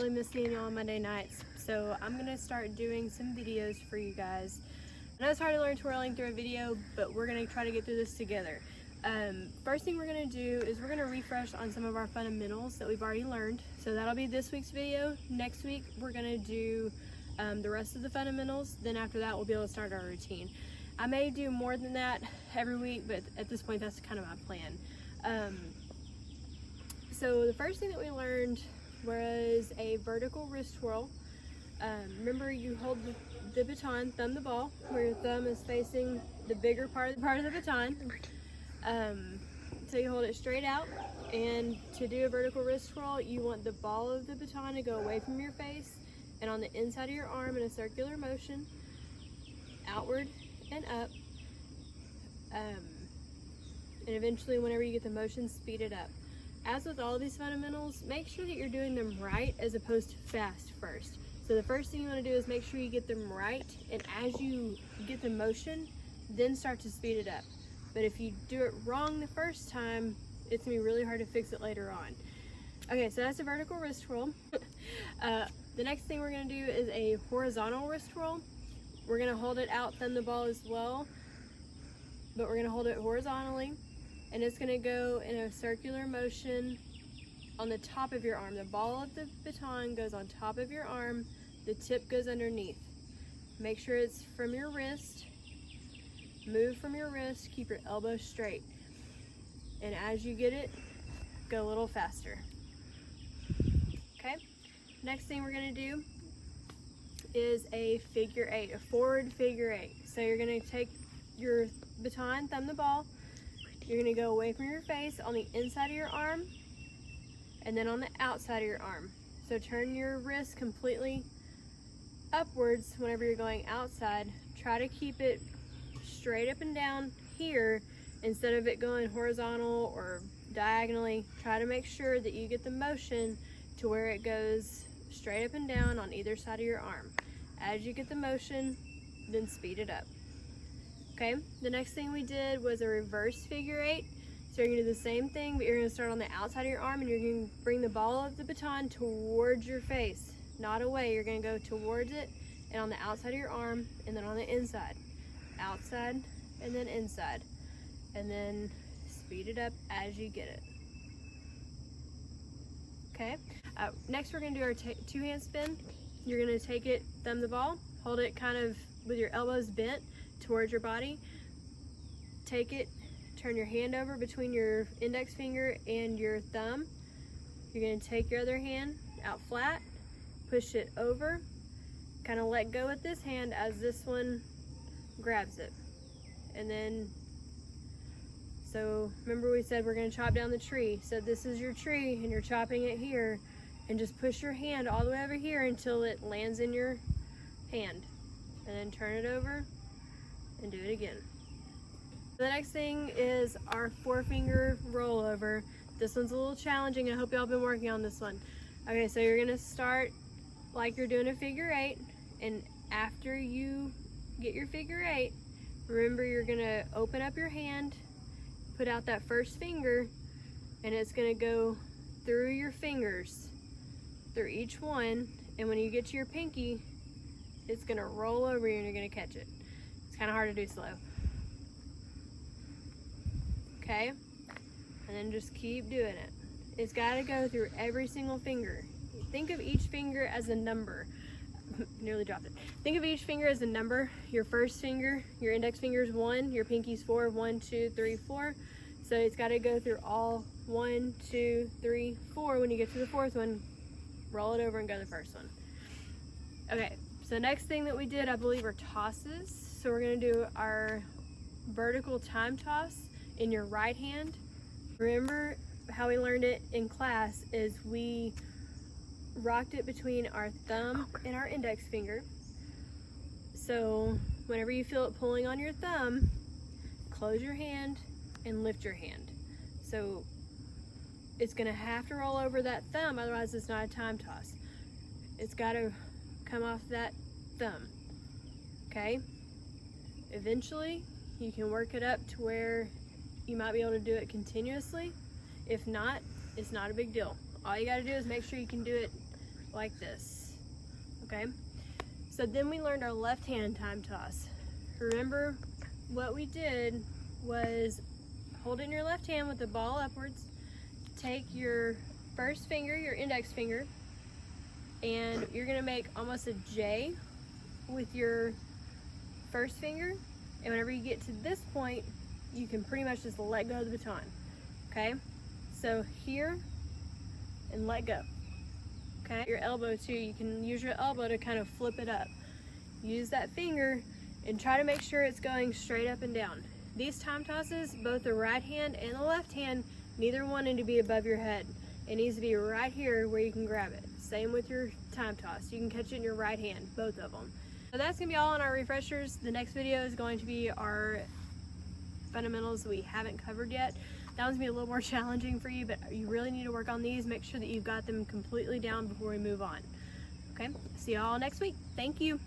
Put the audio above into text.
really miss seeing y'all on Monday nights, so I'm gonna start doing some videos for you guys. I know it's hard to learn twirling through a video, but we're gonna try to get through this together. First thing we're gonna do is we're gonna refresh on some of our fundamentals that we've already learned. So that'll be this week's video. Next week we're gonna do the rest of the fundamentals. Then after that we'll be able to start our routine. I may do more than that every week, but at this point that's kind of my plan. So the first thing that we learned was a vertical wrist twirl. Remember, you hold the baton, thumb the ball, where your thumb is facing the bigger part of the baton. So you hold it straight out, and to do a vertical wrist twirl, you want the ball of the baton to go away from your face and on the inside of your arm in a circular motion, outward and up. And eventually, whenever you get the motion, speed it up. As with all of these fundamentals, make sure that you're doing them right as opposed to fast first. So the first thing you want to do is make sure you get them right, and as you get the motion, then start to speed it up. But if you do it wrong the first time, it's going to be really hard to fix it later on. Okay, so that's a vertical wrist twirl. The next thing we're going to do is a horizontal wrist twirl. We're going to hold it out, thumb the ball as well, but we're going to hold it horizontally. And it's going to go in a circular motion on the top of your arm. The ball of the baton goes on top of your arm, the tip goes underneath. Make sure it's from your wrist. Move from your wrist, keep your elbow straight. And as you get it, go a little faster. Okay, next thing we're going to do is a figure eight, a forward figure eight. So you're going to take your baton, thumb the ball. You're going to go away from your face on the inside of your arm and then on the outside of your arm. So turn your wrist completely upwards whenever you're going outside. Try to keep it straight up and down here instead of it going horizontal or diagonally. Try to make sure that you get the motion to where it goes straight up and down on either side of your arm. As you get the motion, then speed it up. Okay, the next thing we did was a reverse figure eight. So you're gonna do the same thing, but you're gonna start on the outside of your arm and you're gonna bring the ball of the baton towards your face, not away. You're gonna go towards it and on the outside of your arm and then on the inside. Outside and then inside. And then speed it up as you get it. Okay, next we're gonna do our two-hand spin. You're gonna take it, thumb the ball, hold it kind of with your elbows bent towards your body. Take it, turn your hand over between your index finger and your thumb. You're going to take your other hand out flat, push it over, kind of let go with this hand as this one grabs it. And then, so remember we said we're going to chop down the tree. So this is your tree and you're chopping it here, and just push your hand all the way over here until it lands in your hand. And then turn it over and do it again. The next thing is our four-finger rollover. This one's a little challenging. I hope y'all been working on this one. Okay, so you're gonna start like you're doing a figure eight, and after you get your figure eight, remember you're gonna open up your hand, put out that first finger, and it's gonna go through your fingers, through each one, and when you get to your pinky, it's gonna roll over you and you're gonna catch it. It's kind of hard to do slow. Okay, and then just keep doing it. It's got to go through every single finger. Think of each finger as a number. Nearly dropped it. Think of each finger as a number. Your first finger, your index finger is 1, your pinky's 4, 1, 2, 3, 4. So it's got to go through all 1, 2, 3, 4. When you get to the fourth one, roll it over and go to the first one. Okay, so next thing that we did, I believe, are tosses. So we're going to do our vertical time toss in your right hand. Remember how we learned it in class is we rocked it between our thumb and our index finger. So whenever you feel it pulling on your thumb, close your hand and lift your hand. So it's going to have to roll over that thumb, otherwise it's not a time toss. It's got to come off that thumb. Okay? Eventually, you can work it up to where you might be able to do it continuously. If not, it's not a big deal. All you got to do is make sure you can do it like this, okay? So then we learned our left hand time toss. Remember what we did was hold it in your left hand with the ball upwards, take your first finger, your index finger, and you're gonna make almost a J with your first finger, and whenever you get to this point, you can pretty much just let go of the baton, okay? So here, and let go, okay? Your elbow too, you can use your elbow to kind of flip it up. Use that finger and try to make sure it's going straight up and down. These time tosses, both the right hand and the left hand, neither one need to be above your head. It needs to be right here where you can grab it. Same with your time toss. You can catch it in your right hand, both of them. So that's gonna be all on our refreshers. The next video is going to be our fundamentals that we haven't covered yet. That one's gonna be a little more challenging for you, but you really need to work on these. Make sure that you've got them completely down before we move on. Okay, see y'all next week. Thank you.